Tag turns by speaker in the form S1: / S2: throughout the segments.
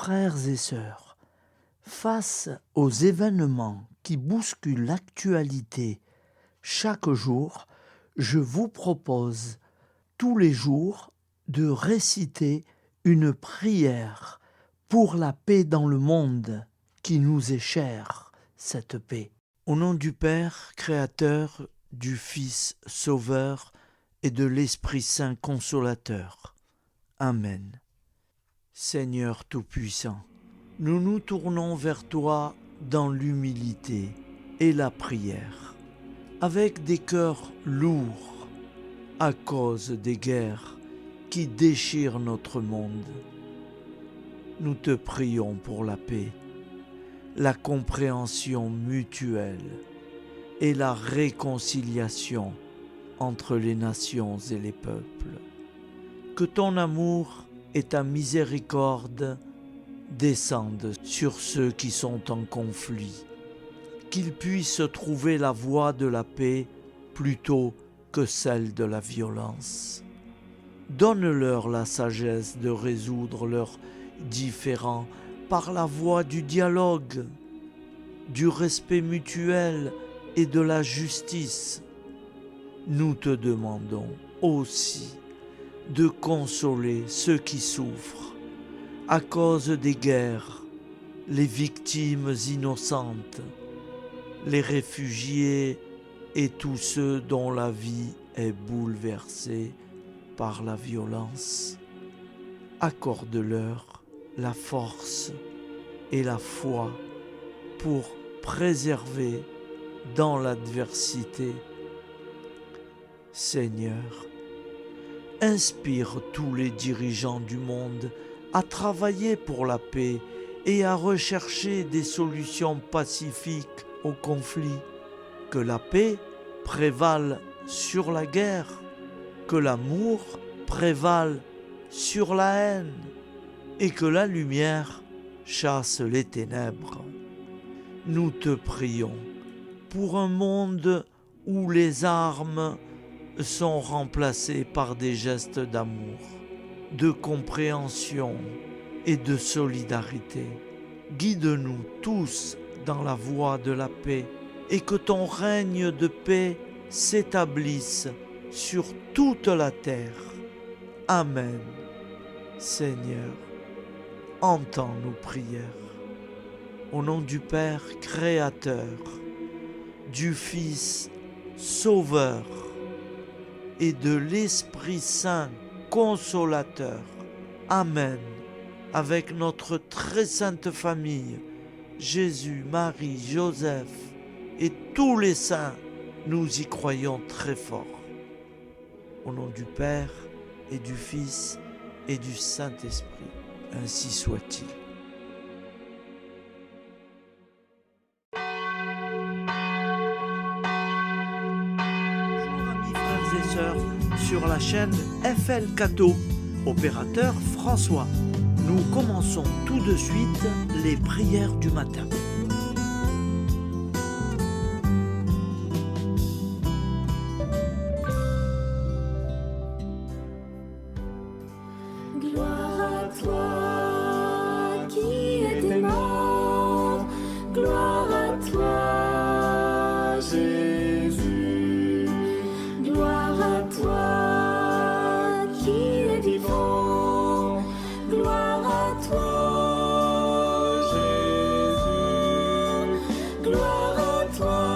S1: Frères et sœurs, face aux événements qui bousculent l'actualité chaque jour, je vous propose tous les jours de réciter une prière pour la paix dans le monde qui nous est chère, cette paix. Au nom du Père, Créateur, du Fils, Sauveur et de l'Esprit Saint Consolateur. Amen. Seigneur Tout-Puissant, nous nous tournons vers toi dans l'humilité et la prière, avec des cœurs lourds à cause des guerres qui déchirent notre monde. Nous te prions pour la paix, la compréhension mutuelle et la réconciliation entre les nations et les peuples. Que ton amour et ta miséricorde descendent sur ceux qui sont en conflit, qu'ils puissent trouver la voie de la paix plutôt que celle de la violence. Donne-leur la sagesse de résoudre leurs différends par la voie du dialogue, du respect mutuel et de la justice. Nous te demandons aussi de consoler ceux qui souffrent à cause des guerres, les victimes innocentes, les réfugiés et tous ceux dont la vie est bouleversée par la violence. Accorde-leur la force et la foi pour préserver dans l'adversité. Seigneur, inspire tous les dirigeants du monde à travailler pour la paix et à rechercher des solutions pacifiques aux conflits. Que la paix prévale sur la guerre, que l'amour prévale sur la haine et que la lumière chasse les ténèbres. Nous te prions pour un monde où les armes sont remplacées par des gestes d'amour, de compréhension et de solidarité. Guide-nous tous dans la voie de la paix et que ton règne de paix s'établisse sur toute la terre. Amen. Seigneur, entends nos prières. Au nom du Père Créateur, du Fils Sauveur et de l'Esprit Saint Consolateur. Amen. Avec notre très sainte famille, Jésus, Marie, Joseph et tous les saints, nous y croyons très fort. Au nom du Père et du Fils et du Saint-Esprit, ainsi soit-il. Bonjour amis frères et sœurs sur la chaîne FL Cato, opérateur François. Nous commençons tout de suite les prières du matin.
S2: Gloire à toi qui étais mort, gloire à toi Jésus, gloire à toi qui es vivant, gloire à toi Jésus, gloire à toi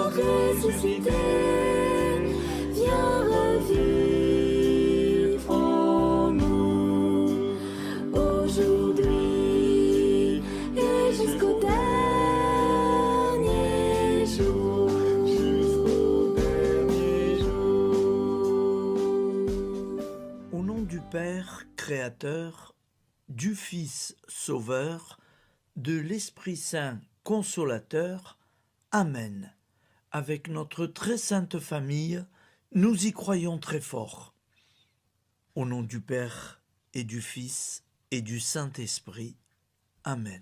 S2: ressuscité, viens revivre en nous aujourd'hui et jusqu'au dernier jour. Jusqu'au dernier jour.
S1: Au nom du Père Créateur, du Fils Sauveur, de l'Esprit Saint Consolateur. Amen. Avec notre très sainte famille, nous y croyons très fort. Au nom du Père et du Fils et du Saint-Esprit. Amen.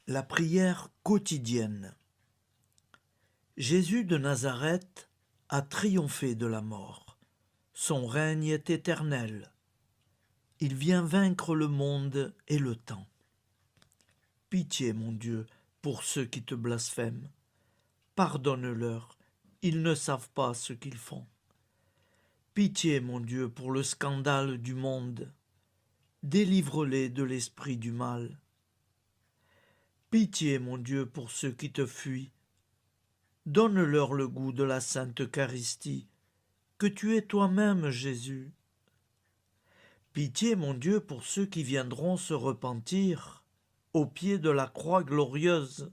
S1: La prière quotidienne. Jésus de Nazareth a triomphé de la mort. Son règne est éternel. Il vient vaincre le monde et le temps. Pitié, mon Dieu, pour ceux qui te blasphèment. Pardonne-leur, ils ne savent pas ce qu'ils font. Pitié, mon Dieu, pour le scandale du monde. Délivre-les de l'esprit du mal. Pitié, mon Dieu, pour ceux qui te fuient. Donne-leur le goût de la Sainte Eucharistie, que tu es toi-même, Jésus. Pitié, mon Dieu, pour ceux qui viendront se repentir au pied de la croix glorieuse,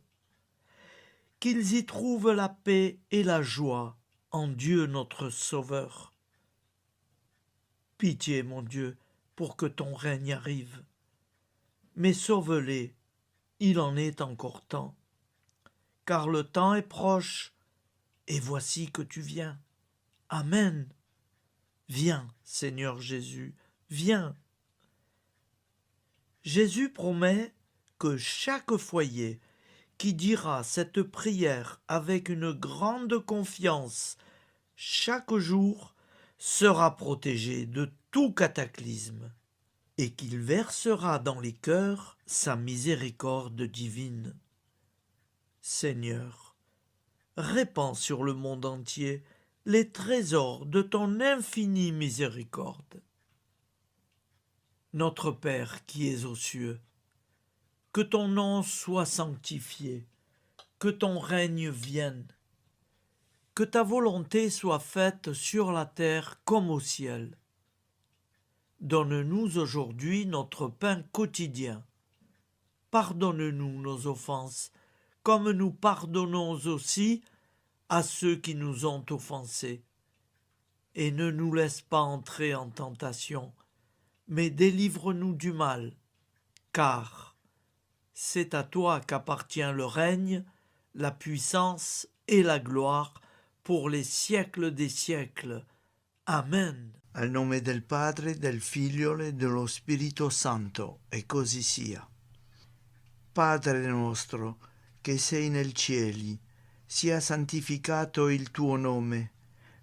S1: qu'ils y trouvent la paix et la joie en Dieu notre Sauveur. Pitié, mon Dieu, pour que ton règne arrive. Mais sauve-les, il en est encore temps, car le temps est proche, et voici que tu viens. Amen. Viens, Seigneur Jésus, viens. Jésus promet que chaque foyer qui dira cette prière avec une grande confiance chaque jour sera protégé de tout cataclysme et qu'il versera dans les cœurs sa miséricorde divine. Seigneur, répands sur le monde entier les trésors de ton infinie miséricorde. Notre Père qui es aux cieux, que ton nom soit sanctifié, que ton règne vienne, que ta volonté soit faite sur la terre comme au ciel. Donne-nous aujourd'hui notre pain quotidien. Pardonne-nous nos offenses, comme nous pardonnons aussi à ceux qui nous ont offensés. Et ne nous laisse pas entrer en tentation, mais délivre-nous du mal, car c'est à toi qu'appartient le règne, la puissance et la gloire pour les siècles des siècles. Amen.
S3: Al nome del Padre, del Figlio e dello Spirito Santo, e così sia. Padre nostro, che sei nel cieli, sia santificato il tuo nome,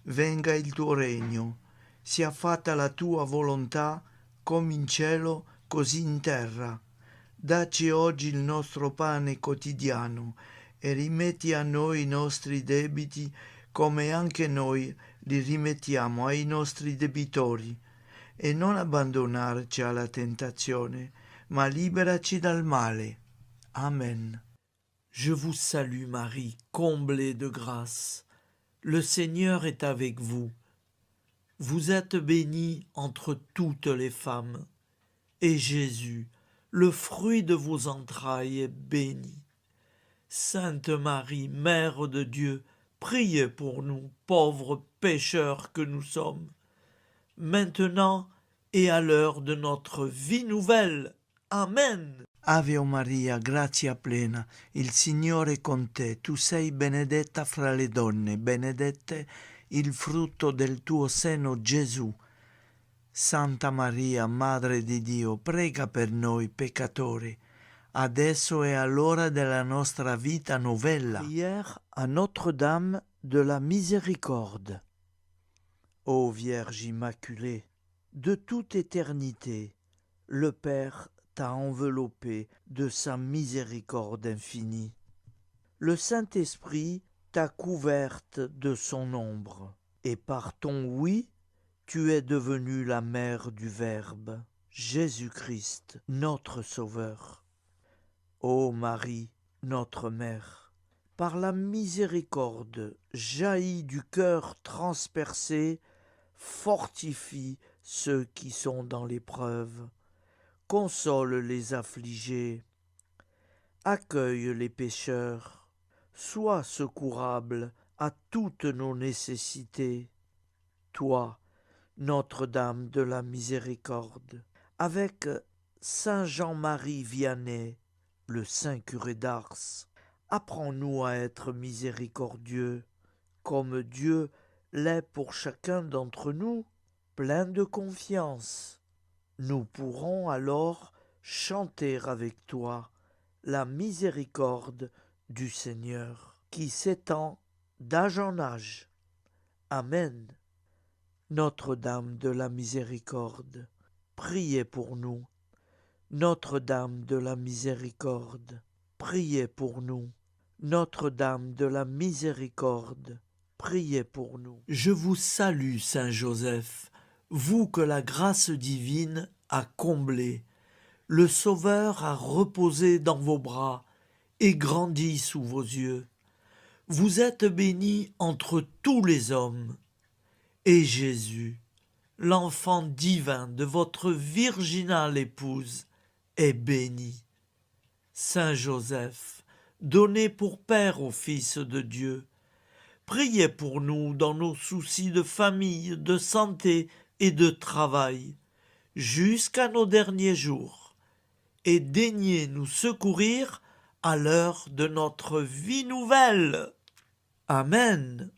S3: venga il tuo regno, sia fatta la tua volontà, come in cielo, così in terra. Dacci oggi il nostro pane quotidiano e rimetti a noi i nostri debiti, come anche noi li rimettiamo ai nostri debitori, e non abbandonarci alla tentazione, ma liberaci dal male. Amen.
S1: Je vous salue Marie, comblée de grâce. Le Seigneur est avec vous. Vous êtes bénie entre toutes les femmes, et Jésus, le fruit de vos entrailles, est béni. Sainte Marie, Mère de Dieu, priez pour nous, pauvres pécheurs que nous sommes, maintenant et à l'heure de notre vie nouvelle. Amen.
S3: Ave Maria, grazia plena, il Signore è con te, tu sei benedetta fra le donne, benedetto il frutto del tuo seno, Gesù. Santa Maria, Madre di Dio, prega per noi peccatori, adesso e all'ora della nostra vita novella.
S1: Prière à Notre-Dame de la Miséricorde. Ô Vierge Immaculée, de toute éternité, le Père t'a enveloppé de sa miséricorde infinie. Le Saint-Esprit t'a couverte de son ombre, et par ton oui, tu es devenue la mère du Verbe, Jésus-Christ, notre Sauveur. Ô Marie, notre Mère, par la miséricorde jaillie du cœur transpercé, fortifie ceux qui sont dans l'épreuve, console les affligés, accueille les pécheurs, sois secourable à toutes nos nécessités. Toi, Notre-Dame de la Miséricorde, avec Saint Jean-Marie Vianney, le saint curé d'Ars, apprends-nous à être miséricordieux, comme Dieu l'est pour chacun d'entre nous, plein de confiance. Nous pourrons alors chanter avec toi la miséricorde du Seigneur, qui s'étend d'âge en âge. Amen. Notre-Dame de la Miséricorde, priez pour nous. Notre-Dame de la Miséricorde, priez pour nous. Notre-Dame de la Miséricorde, priez pour nous. Je vous salue, Saint Joseph, vous que la grâce divine a comblé. Le Sauveur a reposé dans vos bras et grandi sous vos yeux. Vous êtes bénie entre tous les hommes, et Jésus, l'enfant divin de votre virginale épouse, est béni. Saint Joseph, donné pour Père au Fils de Dieu, priez pour nous dans nos soucis de famille, de santé et de travail, jusqu'à nos derniers jours, et daignez nous secourir à l'heure de notre vie nouvelle. Amen.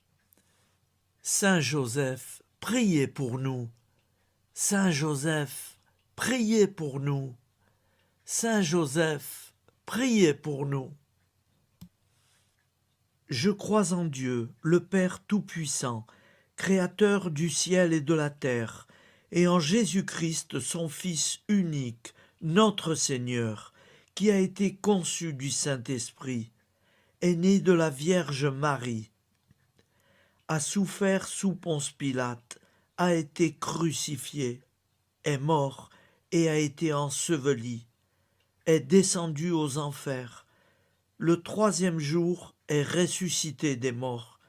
S1: Saint Joseph, priez pour nous. Saint Joseph, priez pour nous. Saint Joseph, priez pour nous. Je crois en Dieu, le Père Tout-Puissant, Créateur du ciel et de la terre, et en Jésus-Christ, son Fils unique, notre Seigneur, qui a été conçu du Saint-Esprit, est né de la Vierge Marie, a souffert sous Ponce Pilate, a été crucifié, est mort et a été enseveli, est descendu aux enfers, le troisième jour est ressuscité des morts,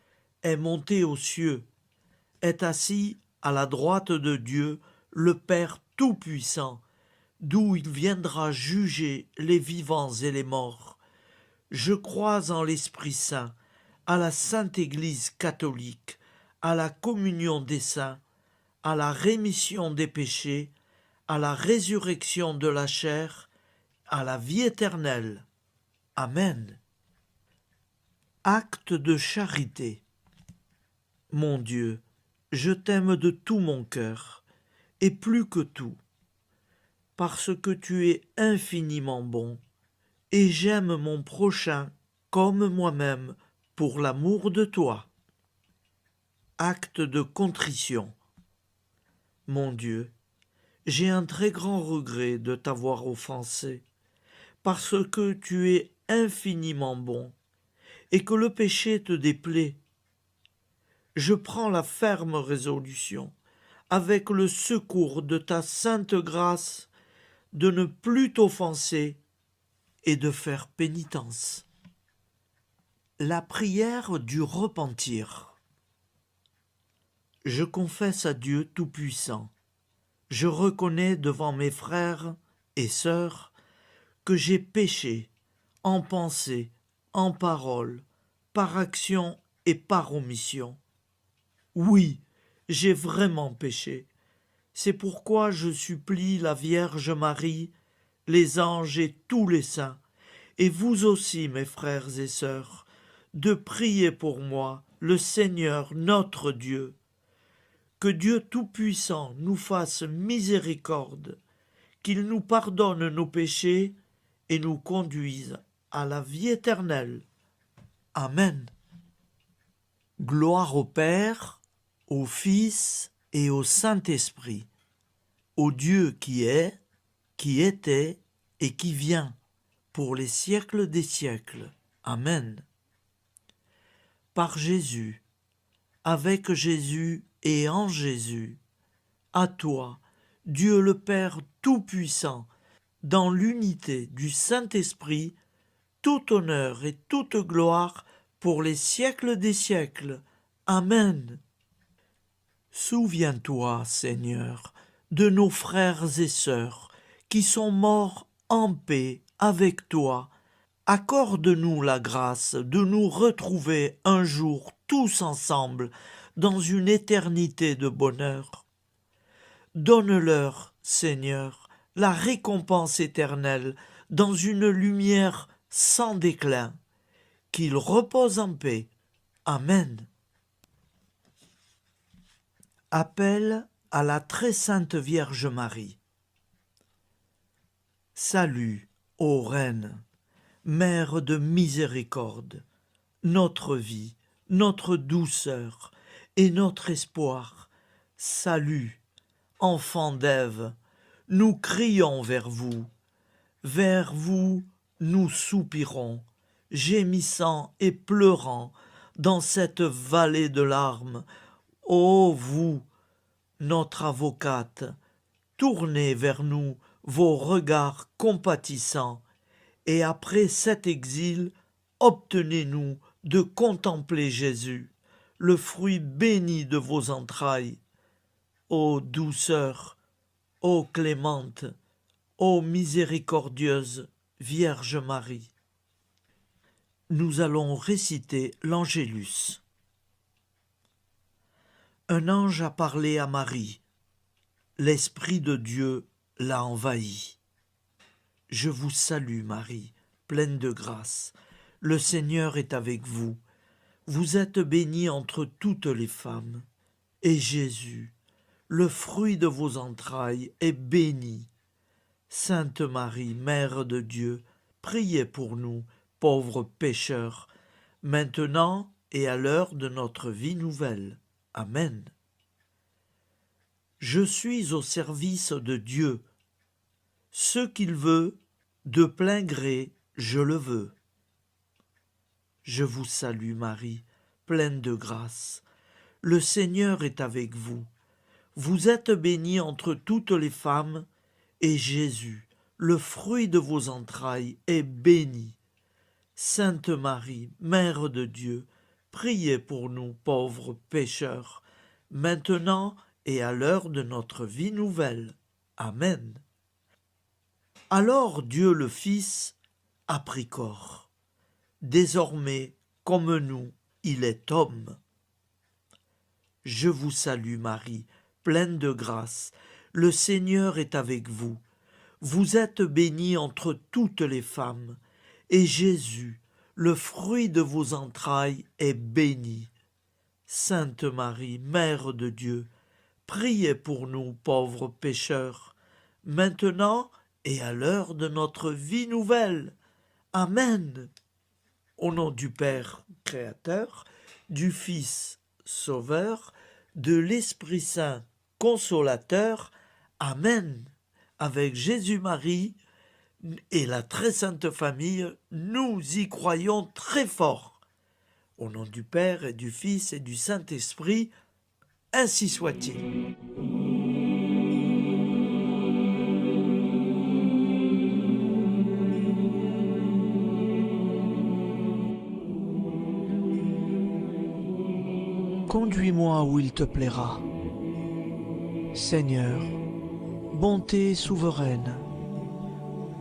S1: est monté aux cieux, est assis à la droite de Dieu, le Père Tout-Puissant, d'où il viendra juger les vivants et les morts. Je crois en l'Esprit Saint, à la Sainte Église catholique, à la communion des saints, à la rémission des péchés, à la résurrection de la chair, à la vie éternelle. Amen. Acte de charité. Mon Dieu, je t'aime de tout mon cœur, et plus que tout, parce que tu es infiniment bon, et j'aime mon prochain comme moi-même pour l'amour de toi. Acte de contrition. Mon Dieu, j'ai un très grand regret de t'avoir offensé, parce que tu es infiniment bon, et que le péché te déplaît. Je prends la ferme résolution, avec le secours de ta sainte grâce, de ne plus t'offenser et de faire pénitence. La prière du repentir. Je confesse à Dieu Tout-Puissant, je reconnais devant mes frères et sœurs que j'ai péché en pensée, en parole, par action et par omission. Oui, j'ai vraiment péché. C'est pourquoi je supplie la Vierge Marie, les anges et tous les saints, et vous aussi, mes frères et sœurs, de prier pour moi, le Seigneur notre Dieu. Que Dieu Tout-Puissant nous fasse miséricorde, qu'il nous pardonne nos péchés et nous conduise à la vie éternelle. Amen. Gloire au Père, au Fils et au Saint-Esprit, au Dieu qui est, qui était et qui vient, pour les siècles des siècles. Amen. Par Jésus, avec Jésus et en Jésus, à toi, Dieu le Père Tout-Puissant, dans l'unité du Saint-Esprit, tout honneur et toute gloire pour les siècles des siècles. Amen. Souviens-toi, Seigneur, de nos frères et sœurs qui sont morts en paix avec toi. Accorde-nous la grâce de nous retrouver un jour tous ensemble dans une éternité de bonheur. Donne-leur, Seigneur, la récompense éternelle dans une lumière sans déclin. Qu'ils reposent en paix. Amen. Appel à la très sainte Vierge Marie. Salut, ô Reine, Mère de miséricorde, notre vie, notre douceur et notre espoir. Salut, enfant d'Ève, nous crions vers vous nous soupirons, gémissant et pleurant dans cette vallée de larmes. Ô vous, notre avocate, tournez vers nous vos regards compatissants, et après cet exil, obtenez-nous de contempler Jésus, le fruit béni de vos entrailles. Ô douceur, ô clémente, ô miséricordieuse Vierge Marie. Nous allons réciter l'Angélus. Un ange a parlé à Marie. L'Esprit de Dieu l'a envahie. Je vous salue Marie, pleine de grâce. Le Seigneur est avec vous. Vous êtes bénie entre toutes les femmes. Et Jésus, le fruit de vos entrailles, est béni. Sainte Marie, Mère de Dieu, priez pour nous, pauvres pécheurs, maintenant et à l'heure de notre vie nouvelle. Amen. Je suis au service de Dieu. Ce qu'il veut, de plein gré, je le veux. Je vous salue Marie, pleine de grâce. Le Seigneur est avec vous. Vous êtes bénie entre toutes les femmes, et Jésus, le fruit de vos entrailles, est béni. Sainte Marie, Mère de Dieu, priez pour nous pauvres pécheurs, maintenant et à l'heure de notre vie nouvelle. Amen. Alors Dieu le Fils a pris corps. Désormais, comme nous, il est homme. Je vous salue Marie, pleine de grâce. Le Seigneur est avec vous. Vous êtes bénie entre toutes les femmes, et Jésus, le fruit de vos entrailles, est béni. Sainte Marie, Mère de Dieu, priez pour nous pauvres pécheurs, maintenant et à l'heure de notre vie nouvelle. Amen. Au nom du Père Créateur, du Fils Sauveur, de l'Esprit Saint Consolateur. Amen. Avec Jésus-Marie et la très sainte famille, nous y croyons très fort. Au nom du Père et du Fils et du Saint-Esprit, ainsi soit-il. Conduis-moi où il te plaira. Seigneur, bonté souveraine,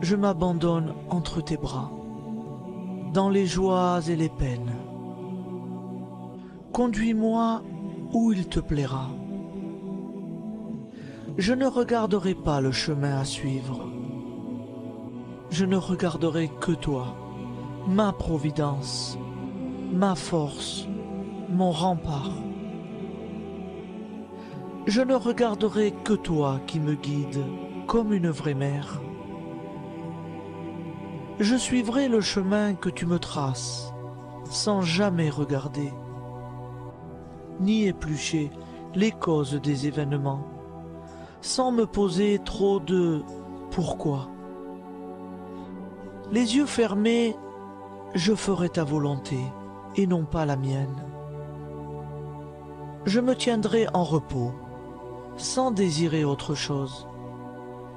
S1: je m'abandonne entre tes bras, dans les joies et les peines. Conduis-moi où il te plaira. Je ne regarderai pas le chemin à suivre. Je ne regarderai que toi, ma providence, ma force, mon rempart. Je ne regarderai que toi qui me guides comme une vraie mère. Je suivrai le chemin que tu me traces, sans jamais regarder, ni éplucher les causes des événements, sans me poser trop de « pourquoi ». Les yeux fermés, je ferai ta volonté et non pas la mienne. Je me tiendrai en repos, sans désirer autre chose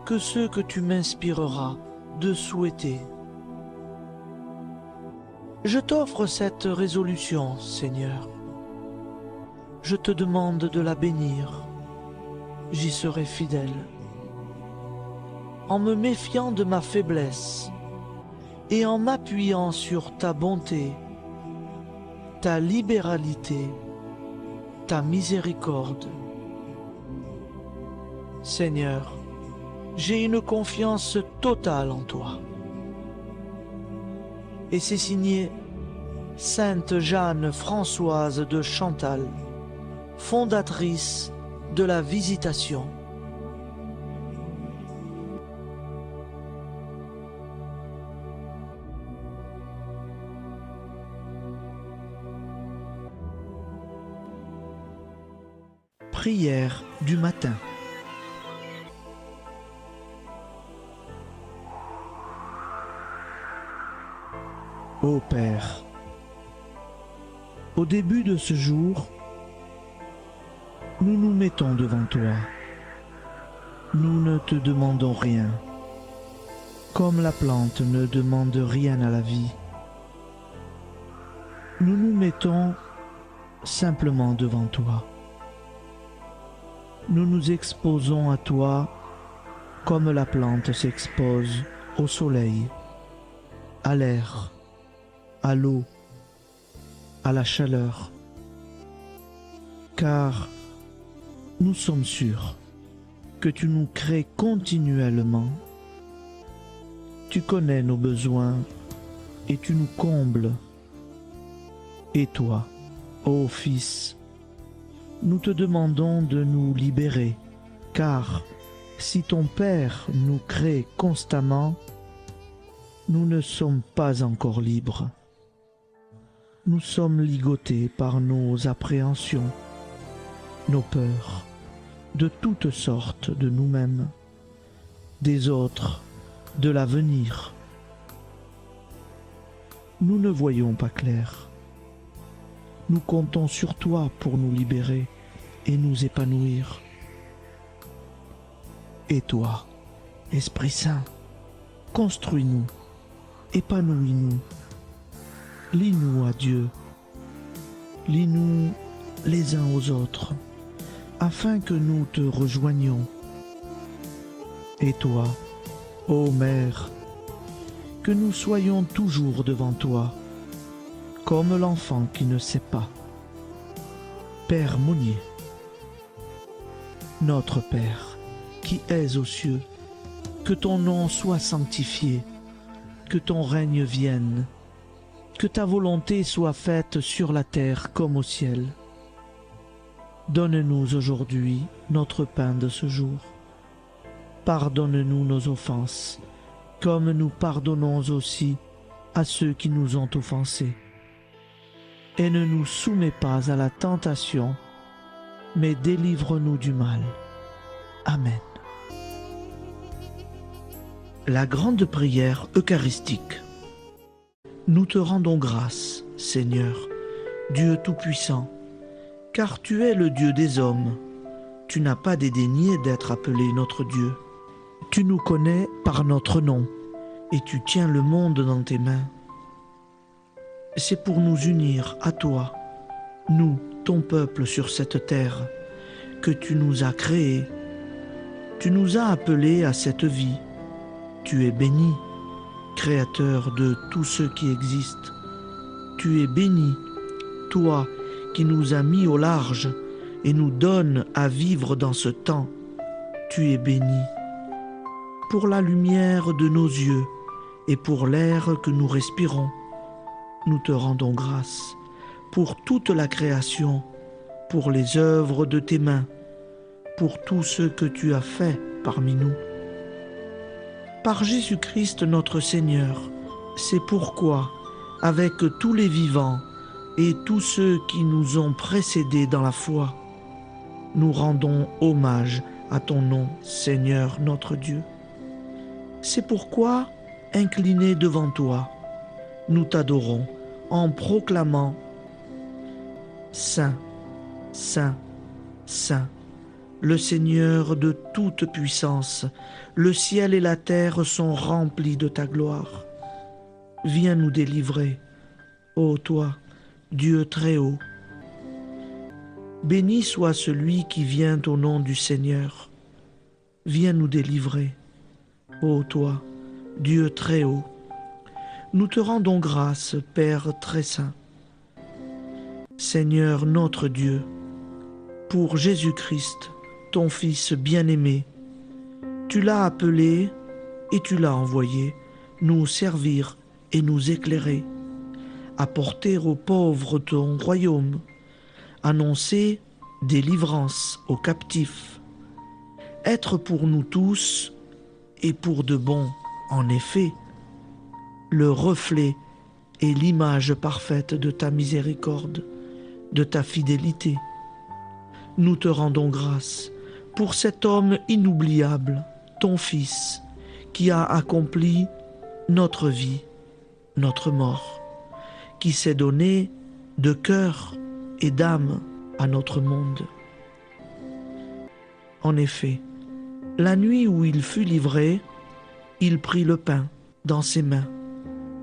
S1: que ce que tu m'inspireras de souhaiter. Je t'offre cette résolution, Seigneur. Je te demande de la bénir. J'y serai fidèle. En me méfiant de ma faiblesse et en m'appuyant sur ta bonté, ta libéralité, ta miséricorde. Seigneur, j'ai une confiance totale en toi. Et c'est signé Sainte Jeanne Françoise de Chantal, fondatrice de la Visitation. Prière du matin. Ô Père, au début de ce jour, nous nous mettons devant toi. Nous ne te demandons rien, comme la plante ne demande rien à la vie. Nous nous mettons simplement devant toi. Nous nous exposons à toi comme la plante s'expose au soleil, à l'air, à l'eau, à la chaleur. Car nous sommes sûrs que tu nous crées continuellement. Tu connais nos besoins et tu nous combles. Et toi, ô Fils, nous te demandons de nous libérer, car si ton Père nous crée constamment, nous ne sommes pas encore libres. Nous sommes ligotés par nos appréhensions, nos peurs, de toutes sortes de nous-mêmes, des autres, de l'avenir. Nous ne voyons pas clair. Nous comptons sur toi pour nous libérer et nous épanouir. Et toi, Esprit Saint, construis-nous, épanouis-nous, lie-nous à Dieu, lie-nous les uns aux autres, afin que nous te rejoignions. Et toi, ô Mère, que nous soyons toujours devant toi, comme l'enfant qui ne sait pas. Père Monnier, notre Père, qui es aux cieux, que ton nom soit sanctifié, que ton règne vienne, que ta volonté soit faite sur la terre comme au ciel. Donne-nous aujourd'hui notre pain de ce jour. Pardonne-nous nos offenses, comme nous pardonnons aussi à ceux qui nous ont offensés. Et ne nous soumets pas à la tentation, mais délivre-nous du mal. Amen. La grande prière eucharistique. Nous te rendons grâce, Seigneur, Dieu Tout-Puissant, car tu es le Dieu des hommes. Tu n'as pas dédaigné d'être appelé notre Dieu. Tu nous connais par notre nom, et tu tiens le monde dans tes mains. C'est pour nous unir à toi, nous, ton peuple sur cette terre, que tu nous as créés. Tu nous as appelés à cette vie. Tu es béni, Créateur de tout ce qui existe. Tu es béni, toi qui nous as mis au large et nous donnes à vivre dans ce temps. Tu es béni. Pour la lumière de nos yeux et pour l'air que nous respirons, nous te rendons grâce. Pour toute la création, pour les œuvres de tes mains, pour tout ce que tu as fait parmi nous. Par Jésus-Christ notre Seigneur, c'est pourquoi, avec tous les vivants et tous ceux qui nous ont précédés dans la foi, nous rendons hommage à ton nom, Seigneur notre Dieu. C'est pourquoi, inclinés devant toi, nous t'adorons en proclamant « Saint, Saint, Saint ». Le Seigneur de toute puissance, le ciel et la terre sont remplis de ta gloire. Viens nous délivrer, ô toi, Dieu très haut. Béni soit celui qui vient au nom du Seigneur. Viens nous délivrer, ô toi, Dieu très haut. Nous te rendons grâce, Père très saint. Seigneur notre Dieu, pour Jésus-Christ, ton Fils bien-aimé, tu l'as appelé et tu l'as envoyé nous servir et nous éclairer, apporter aux pauvres ton royaume, annoncer délivrance aux captifs, être pour nous tous et pour de bon, en effet, le reflet et l'image parfaite de ta miséricorde, de ta fidélité. Nous te rendons grâce pour cet homme inoubliable, ton Fils, qui a accompli notre vie, notre mort, qui s'est donné de cœur et d'âme à notre monde. En effet, la nuit où il fut livré, il prit le pain dans ses mains,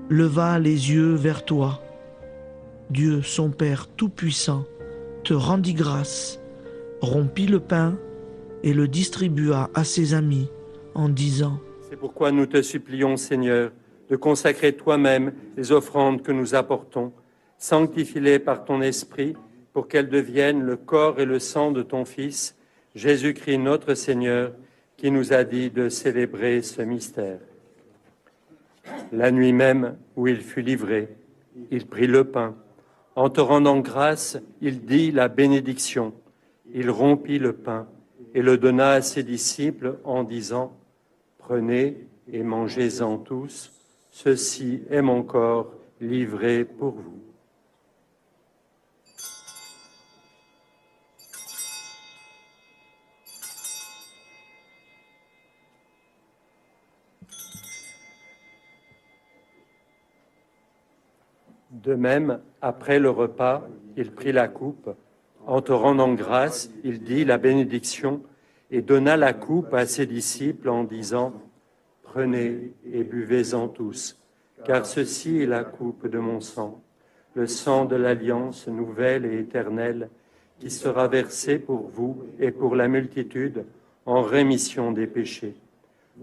S1: leva les yeux vers toi. Dieu, son Père Tout-Puissant, te rendit grâce, rompit le pain et le distribua à ses amis en disant :
S4: C'est pourquoi nous te supplions, Seigneur, de consacrer toi-même les offrandes que nous apportons. Sanctifie-les par ton Esprit pour qu'elles deviennent le corps et le sang de ton Fils, Jésus-Christ notre Seigneur, qui nous a dit de célébrer ce mystère. La nuit même où il fut livré, il prit le pain. En te rendant grâce, il dit la bénédiction. Il rompit le pain et le donna à ses disciples en disant : Prenez et mangez-en tous, ceci est mon corps livré pour vous. De même, après le repas, il prit la coupe. En te rendant grâce, il dit la bénédiction et donna la coupe à ses disciples en disant : Prenez et buvez-en tous, car ceci est la coupe de mon sang, le sang de l'alliance nouvelle et éternelle, qui sera versé pour vous et pour la multitude en rémission des péchés.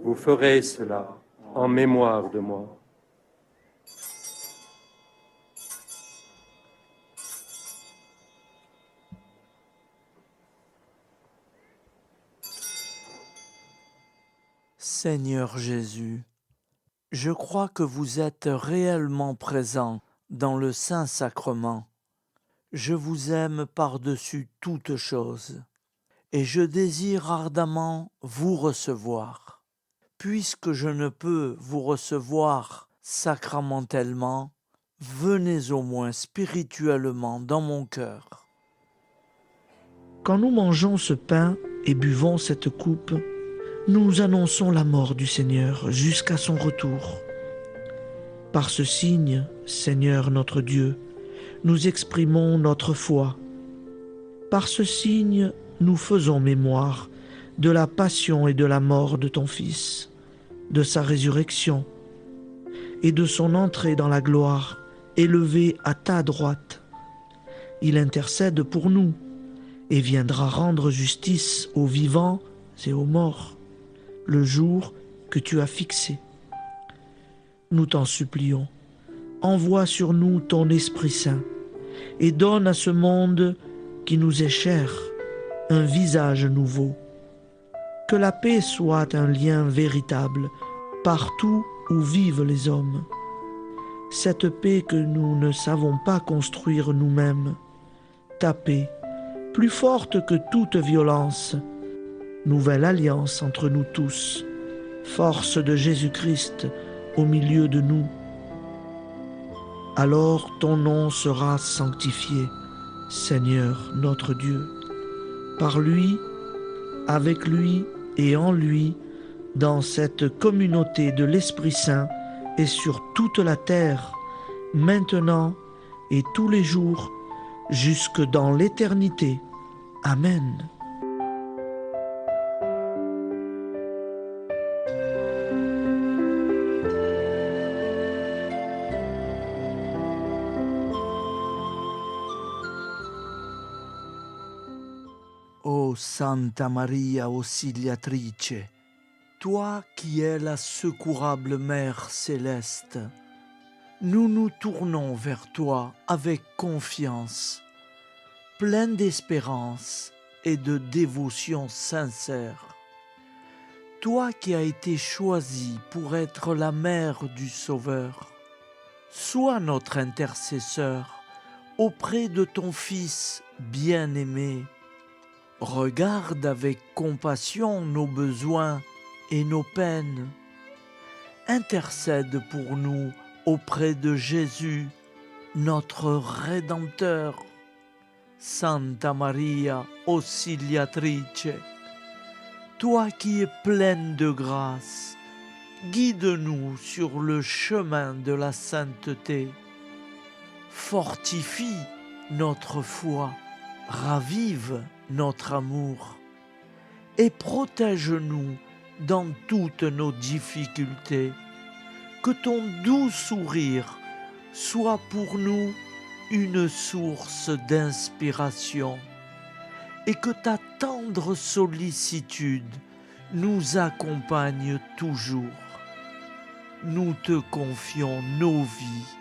S4: Vous ferez cela en mémoire de moi.
S1: Seigneur Jésus, je crois que vous êtes réellement présent dans le Saint-Sacrement. Je vous aime par-dessus toute chose et je désire ardemment vous recevoir. Puisque je ne peux vous recevoir sacramentellement, venez au moins spirituellement dans mon cœur. Quand nous mangeons ce pain et buvons cette coupe, nous annonçons la mort du Seigneur jusqu'à son retour. Par ce signe, Seigneur notre Dieu, nous exprimons notre foi. Par ce signe, nous faisons mémoire de la passion et de la mort de ton Fils, de sa résurrection et de son entrée dans la gloire, élevé à ta droite. Il intercède pour nous et viendra rendre justice aux vivants et aux morts, le jour que tu as fixé. Nous t'en supplions, envoie sur nous ton Esprit Saint et donne à ce monde qui nous est cher un visage nouveau. Que la paix soit un lien véritable partout où vivent les hommes. Cette paix que nous ne savons pas construire nous-mêmes, ta paix, plus forte que toute violence, nouvelle alliance entre nous tous, force de Jésus-Christ au milieu de nous. Alors ton nom sera sanctifié, Seigneur notre Dieu. Par lui, avec lui et en lui, dans cette communauté de l'Esprit Saint et sur toute la terre, maintenant et tous les jours, jusque dans l'éternité. Amen. Ô Santa Maria Auxiliatrice, toi qui es la secourable Mère céleste, nous nous tournons vers toi avec confiance, plein d'espérance et de dévotion sincère. Toi qui as été choisie pour être la mère du Sauveur, sois notre intercesseur auprès de ton Fils bien-aimé. Regarde avec compassion nos besoins et nos peines. Intercède pour nous auprès de Jésus, notre Rédempteur. Santa Maria Auxiliatrice, toi qui es pleine de grâce, guide-nous sur le chemin de la sainteté. fortifie notre foi, ravive notre amour et protège-nous dans toutes nos difficultés. Que ton doux sourire soit pour nous une source d'inspiration et que ta tendre sollicitude nous accompagne toujours. Nous te confions nos vies,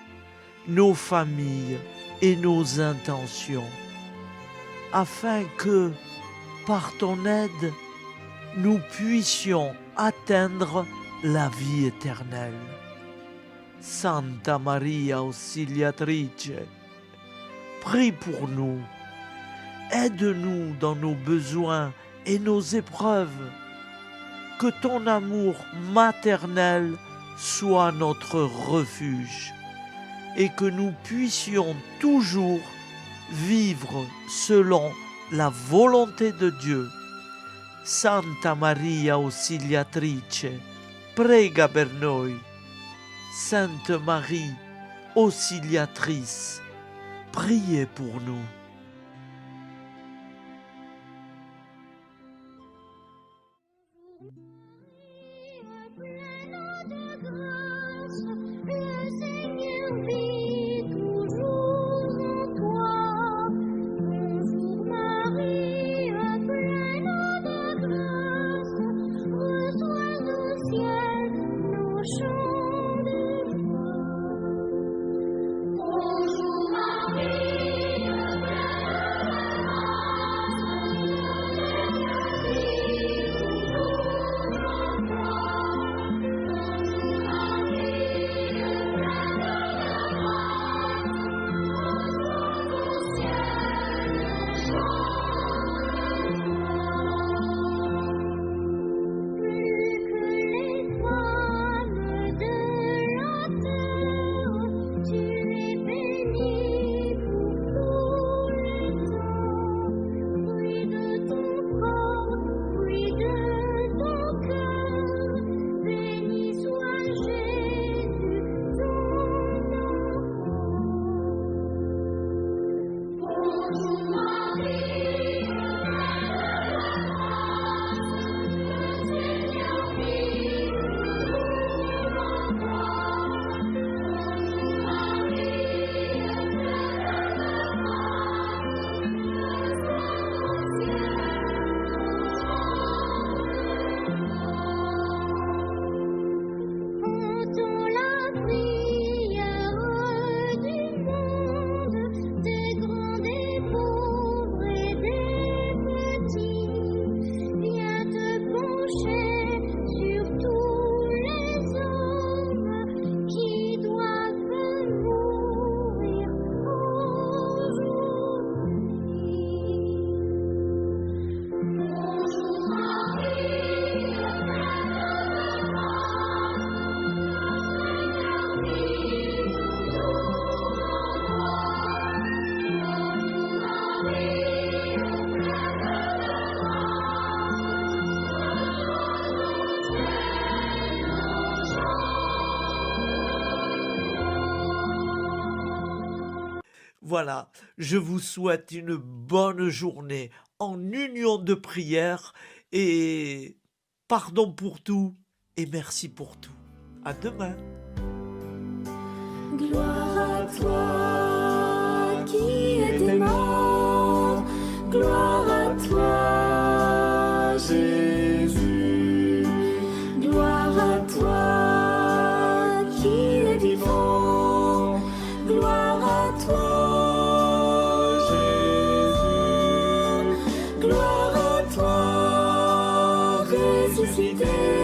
S1: nos familles et nos intentions, afin que, par ton aide, nous puissions atteindre la vie éternelle. Santa Maria Auxiliatrice, prie pour nous, aide-nous dans nos besoins et nos épreuves, que ton amour maternel soit notre refuge et que nous puissions toujours vivre selon la volonté de Dieu. Santa Maria Auxiliatrice, prega per noi. Sainte Marie, Auxiliatrice, priez pour nous. Voilà, je vous souhaite une bonne journée en union de prière et pardon pour tout et merci pour tout. À demain.
S2: Gloire à toi qui es mort, gloire à toi Jésus, gloire à toi qui es vivant, gloire à toi Jésus, gloire à toi ressuscité.